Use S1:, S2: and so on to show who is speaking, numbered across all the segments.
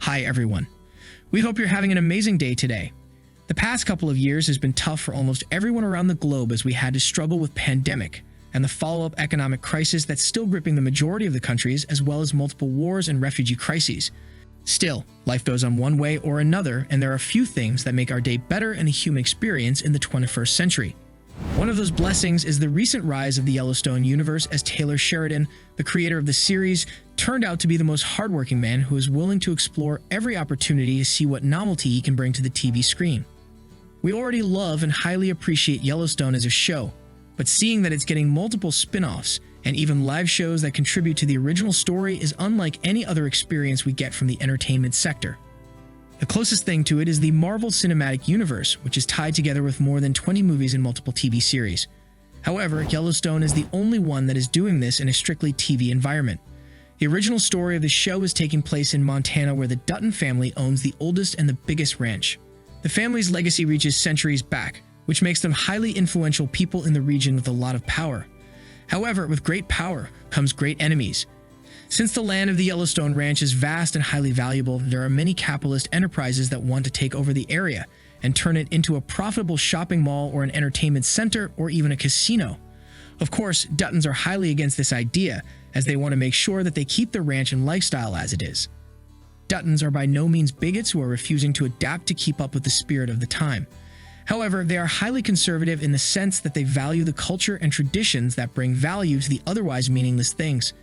S1: Hi everyone. We hope you're having an amazing day today. The past couple of years has been tough for almost everyone around the globe as we had to struggle with pandemic and the follow-up economic crisis that's still gripping the majority of the countries, as well as multiple wars and refugee crises. Still, life goes on one way or another, and there are a few things that make our day better and the human experience in the 21st century. One of those blessings is the recent rise of the Yellowstone universe, as Taylor Sheridan, the creator of the series, turned out to be the most hardworking man who is willing to explore every opportunity to see what novelty he can bring to the TV screen. We already love and highly appreciate Yellowstone as a show, but seeing that it's getting multiple spin-offs and even live shows that contribute to the original story is unlike any other experience we get from the entertainment sector. The closest thing to it is the Marvel Cinematic Universe, which is tied together with more than 20 movies and multiple TV series. However, Yellowstone is the only one that is doing this in a strictly TV environment. The original story of the show is taking place in Montana, where the Dutton family owns the oldest and the biggest ranch. The family's legacy reaches centuries back, which makes them highly influential people in the region with a lot of power. However, with great power comes great enemies. Since the land of the Yellowstone Ranch is vast and highly valuable, there are many capitalist enterprises that want to take over the area and turn it into a profitable shopping mall or an entertainment center or even a casino. Of course, Duttons are highly against this idea, as they want to make sure that they keep the ranch and lifestyle as it is. Duttons are by no means bigots who are refusing to adapt to keep up with the spirit of the time. However, they are highly conservative in the sense that they value the culture and traditions that bring value to the otherwise meaningless things.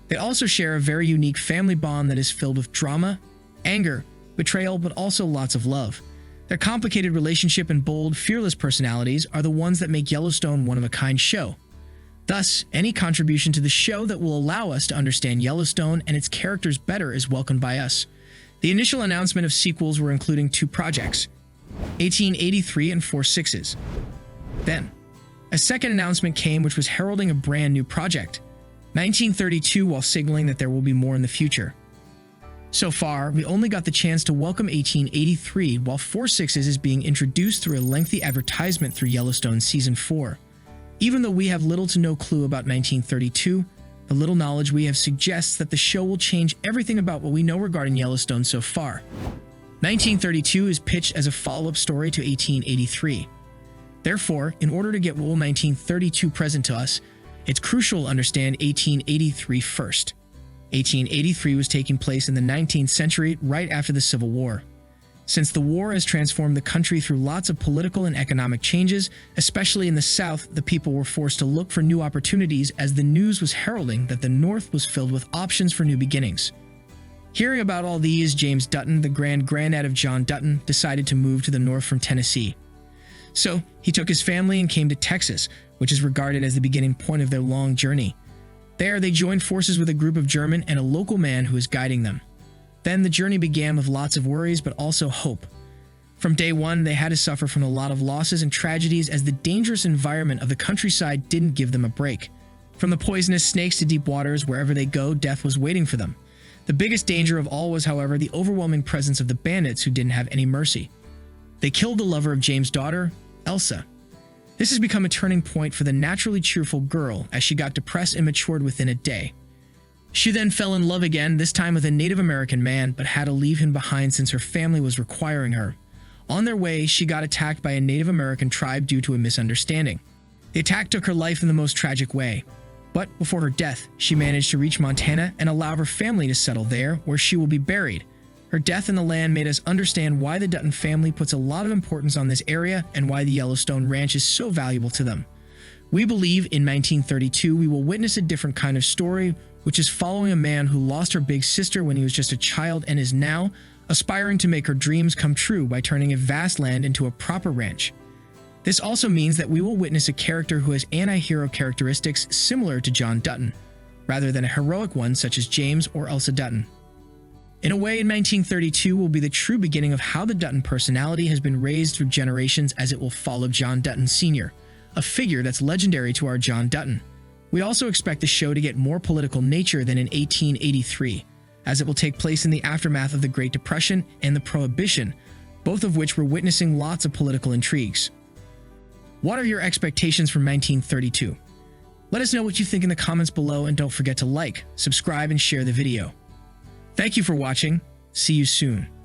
S1: They also share a very unique family bond that is filled with drama, anger, betrayal, but also lots of love. Their complicated relationship and bold, fearless personalities are the ones that make Yellowstone one of a kind show. Thus, any contribution to the show that will allow us to understand Yellowstone and its characters better is welcomed by us. The initial announcement of sequels were including 2 projects, 1883 and 4/6. Then, a second announcement came which was heralding a brand new project, 1932, while signaling that there will be more in the future. So far, we only got the chance to welcome 1883, while 4/6 is being introduced through a lengthy advertisement through Yellowstone Season 4. Even though we have little to no clue about 1932, the little knowledge we have suggests that the show will change everything about what we know regarding Yellowstone so far. 1932 is pitched as a follow-up story to 1883. Therefore, in order to get what will 1932 present to us, it's crucial to understand 1883 first. 1883 was taking place in the 19th century, right after the Civil War. Since the war has transformed the country through lots of political and economic changes, especially in the South, the people were forced to look for new opportunities, as the news was heralding that the North was filled with options for new beginnings. Hearing about all these, James Dutton, the granddad of John Dutton, decided to move to the North from Tennessee. So, he took his family and came to Texas, which is regarded as the beginning point of their long journey. There, they joined forces with a group of German and a local man who was guiding them. Then the journey began with lots of worries, but also hope. From day one, they had to suffer from a lot of losses and tragedies, as the dangerous environment of the countryside didn't give them a break. From the poisonous snakes to deep waters, wherever they go, death was waiting for them. The biggest danger of all was, however, the overwhelming presence of the bandits, who didn't have any mercy. They killed the lover of James' daughter, Elsa. This has become a turning point for the naturally cheerful girl, as she got depressed and matured within a day. She then fell in love again, this time with a Native American man, but had to leave him behind since her family was requiring her. On their way, she got attacked by a Native American tribe due to a misunderstanding. The attack took her life in the most tragic way. But before her death, she managed to reach Montana and allow her family to settle there, where she will be buried. Her death in the land made us understand why the Dutton family puts a lot of importance on this area and why the Yellowstone Ranch is so valuable to them. We believe in 1932 we will witness a different kind of story, which is following a man who lost her big sister when he was just a child and is now aspiring to make her dreams come true by turning a vast land into a proper ranch. This also means that we will witness a character who has anti-hero characteristics similar to John Dutton, rather than a heroic one such as James or Elsa Dutton. In a way, 1932 will be the true beginning of how the Dutton personality has been raised through generations, as it will follow John Dutton Sr., a figure that's legendary to our John Dutton. We also expect the show to get more political nature than in 1883, as it will take place in the aftermath of the Great Depression and the Prohibition, both of which we're witnessing lots of political intrigues. What are your expectations from 1932? Let us know what you think in the comments below, and don't forget to like, subscribe, and share the video. Thank you for watching. See you soon.